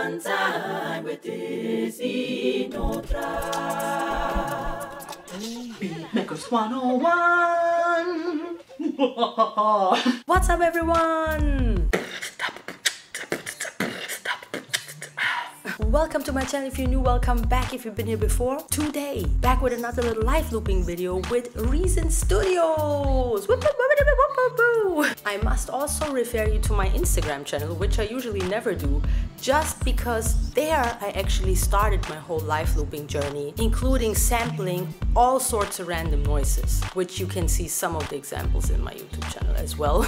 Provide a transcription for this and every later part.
One time with DissiNotRA. Beatmakers 101. What's up, everyone? Welcome to my channel. If you're new, welcome back. If you've been here before, today back with another little live looping video with Reason Studios. I must also refer you to my Instagram channel, which I usually never do, just because there I actually started my whole live looping journey, including sampling all sorts of random noises, which you can see some of the examples in my YouTube channel as well.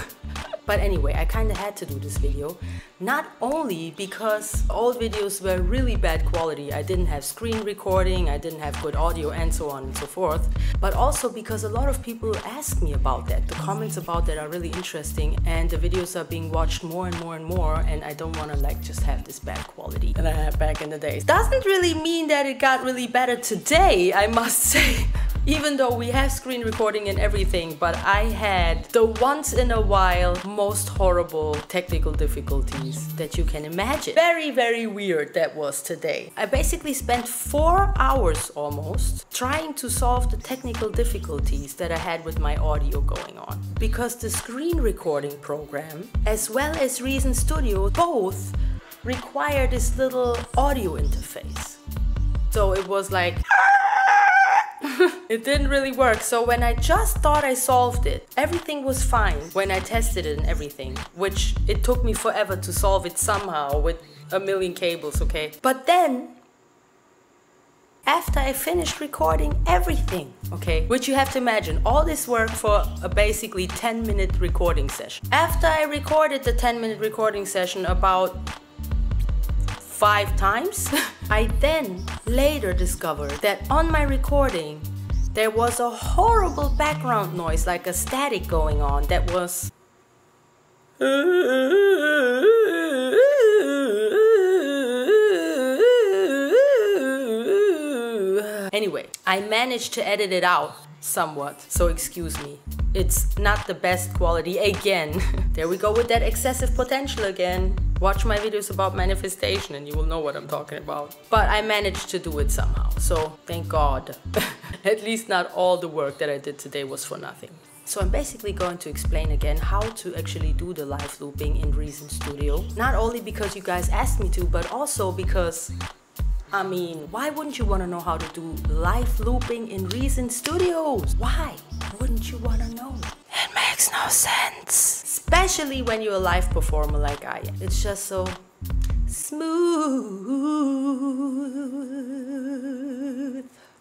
But anyway, I kind of had to do this video, not only because old videos were really bad quality, I didn't have screen recording, I didn't have good audio and so on and so forth, but also because a lot of people ask me about that. The comments about that are really interesting and the videos are being watched more and more and more, and I don't want to like just have this bad quality that I had back in the days. Doesn't really mean that it got really better today, I must say. Even though we have screen recording and everything, but I had the once in a while most horrible technical difficulties that you can imagine. Very, very weird that was today. I basically spent 4 hours almost trying to solve the technical difficulties that I had with my audio going on. Because the screen recording program, as well as Reason Studio, both require this little audio interface. So it was like... It didn't really work. So when I just thought I solved it, everything was fine when I tested it and everything, which it took me forever to solve it somehow with a million cables, okay? But then, after I finished recording everything, okay, which you have to imagine, all this work for a basically 10-minute recording session. After I recorded the 10-minute recording session about 5 times, I then later discovered that on my recording there was a horrible background noise, like a static going on that was... Anyway, I managed to edit it out somewhat, so excuse me. It's not the best quality again. There we go with that excessive potential again. Watch my videos about manifestation and you will know what I'm talking about. But I managed to do it somehow, so thank God. At least not all the work that I did today was for nothing. So I'm basically going to explain again how to actually do the live looping in Reason Studio. Not only because you guys asked me to, but also because, I mean, why wouldn't you want to know how to do live looping in Reason Studios? Why wouldn't you want to know? It makes no sense. Especially when you're a live performer like I am. It's just so smooth.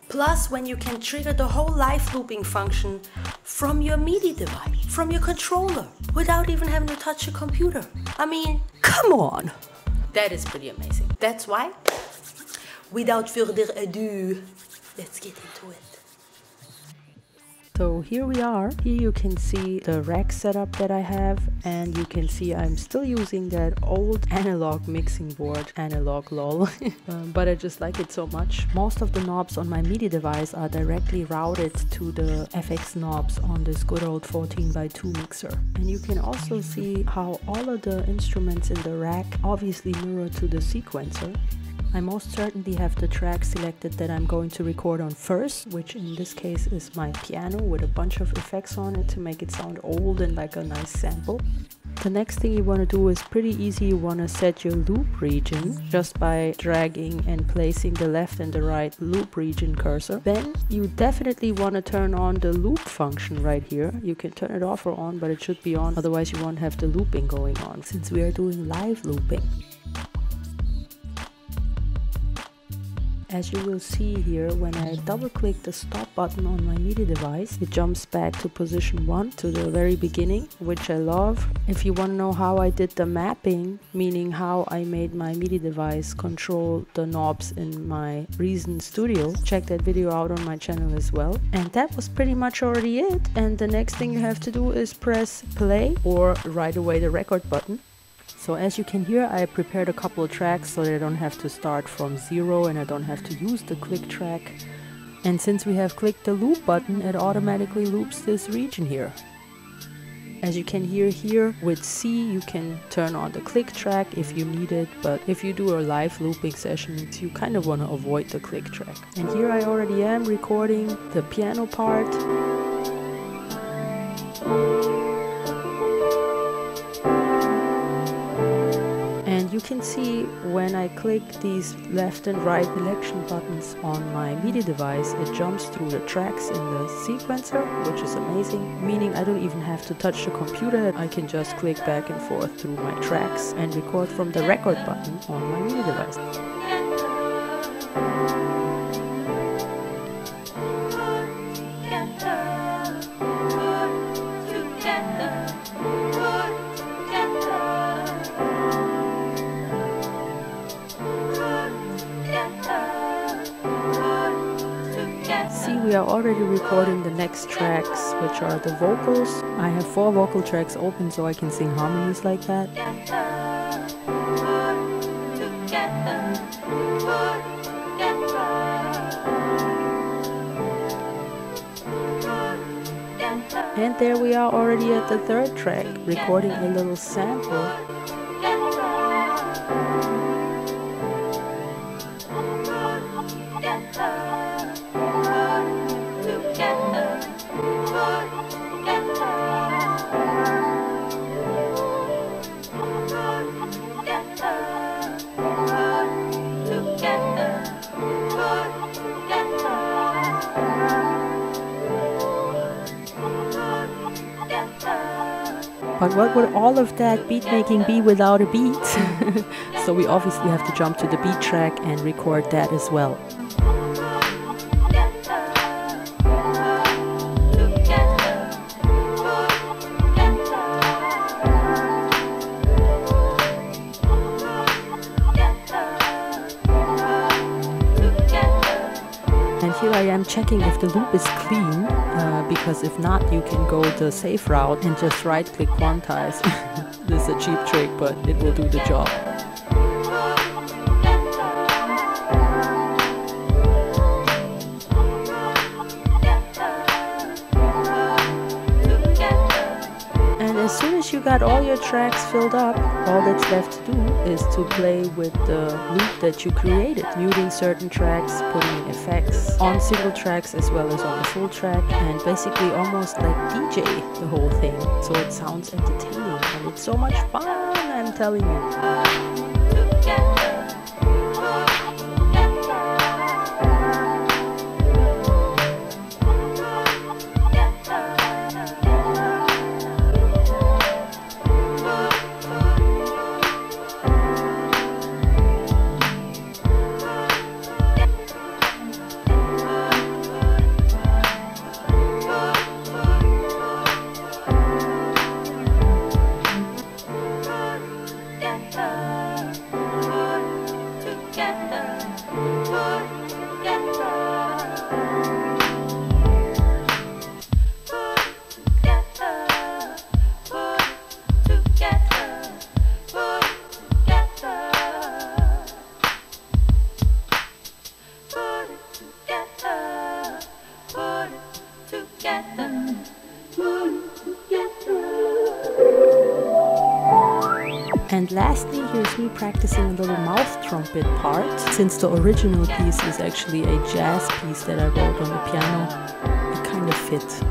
Plus, when you can trigger the whole live looping function from your MIDI device, from your controller, without even having to touch a computer. I mean, come on. That is pretty amazing. That's why, without further ado, let's get into it. So here we are. Here you can see the rack setup that I have, and you can see I'm still using that old analog mixing board, analog lol, but I just like it so much. Most of the knobs on my MIDI device are directly routed to the FX knobs on this good old 14x2 mixer. And you can also see how all of the instruments in the rack obviously mirror to the sequencer. I most certainly have the track selected that I'm going to record on first, which in this case is my piano with a bunch of effects on it to make it sound old and like a nice sample. The next thing you want to do is pretty easy. You want to set your loop region just by dragging and placing the left and the right loop region cursor. Then you definitely want to turn on the loop function right here. You can turn it off or on, but it should be on, otherwise you won't have the looping going on since we are doing live looping. As you will see here, when I double click the stop button on my MIDI device, it jumps back to position 1, to the very beginning, which I love. If you want to know how I did the mapping, meaning how I made my MIDI device control the knobs in my Reason Studio, check that video out on my channel as well. And that was pretty much already it. And the next thing you have to do is press play or right away the record button. So as you can hear, I prepared a couple of tracks so that I don't have to start from 0 and I don't have to use the click track. And since we have clicked the loop button, it automatically loops this region here. As you can hear here, with C you can turn on the click track if you need it, but if you do a live looping session, you kind of want to avoid the click track. And here I already am recording the piano part. And you can see when I click these left and right selection buttons on my MIDI device, it jumps through the tracks in the sequencer, which is amazing, meaning I don't even have to touch the computer. I can just click back and forth through my tracks and record from the record button on my MIDI device. See, we are already recording the next tracks, which are the vocals. I have 4 vocal tracks open so I can sing harmonies like that. And there we are already at the 3rd track, recording a little sample. But what would all of that beat making be without a beat? So we obviously have to jump to the beat track and record that as well. And here I am checking if the loop is clean, because if not, you can go the safe route and just right-click quantize. This is a cheap trick, but it will do the job. As soon as you got all your tracks filled up, all that's left to do is to play with the loop that you created, muting certain tracks, putting in effects on single tracks as well as on the full track, and basically almost like DJ the whole thing, so it sounds entertaining and it's so much fun, I'm telling you. And lastly, here's me practicing a little mouth trumpet part. Since the original piece is actually a jazz piece that I wrote on the piano, it kind of fits.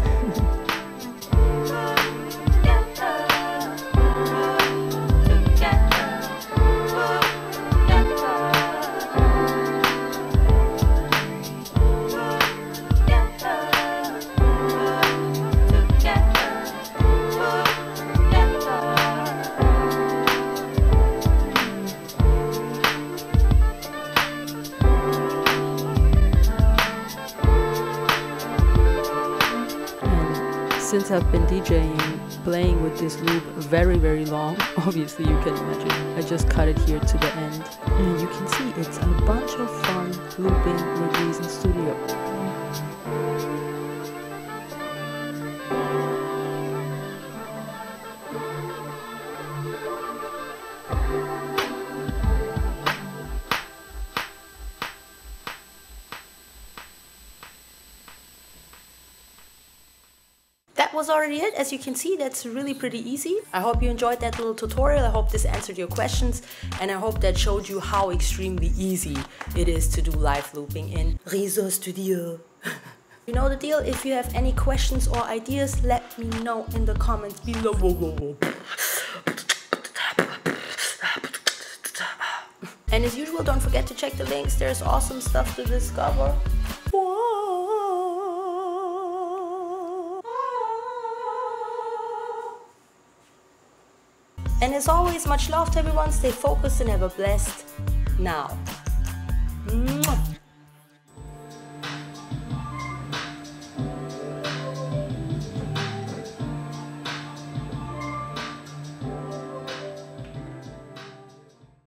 Since I've been DJing, playing with this loop very long, obviously you can imagine, I just cut it here to the end. And you can see it's a bunch of fun looping with Reason Studio. that was already it. As you can see, that's really pretty easy. I hope you enjoyed that little tutorial. I hope this answered your questions, and I hope that showed you how extremely easy it is to do live looping in Reason Studio. You know the deal. If you have any questions or ideas, let me know in the comments below. And as usual, don't forget to check the links. There's awesome stuff to discover. And as always, much love to everyone. Stay focused and have a blessed now.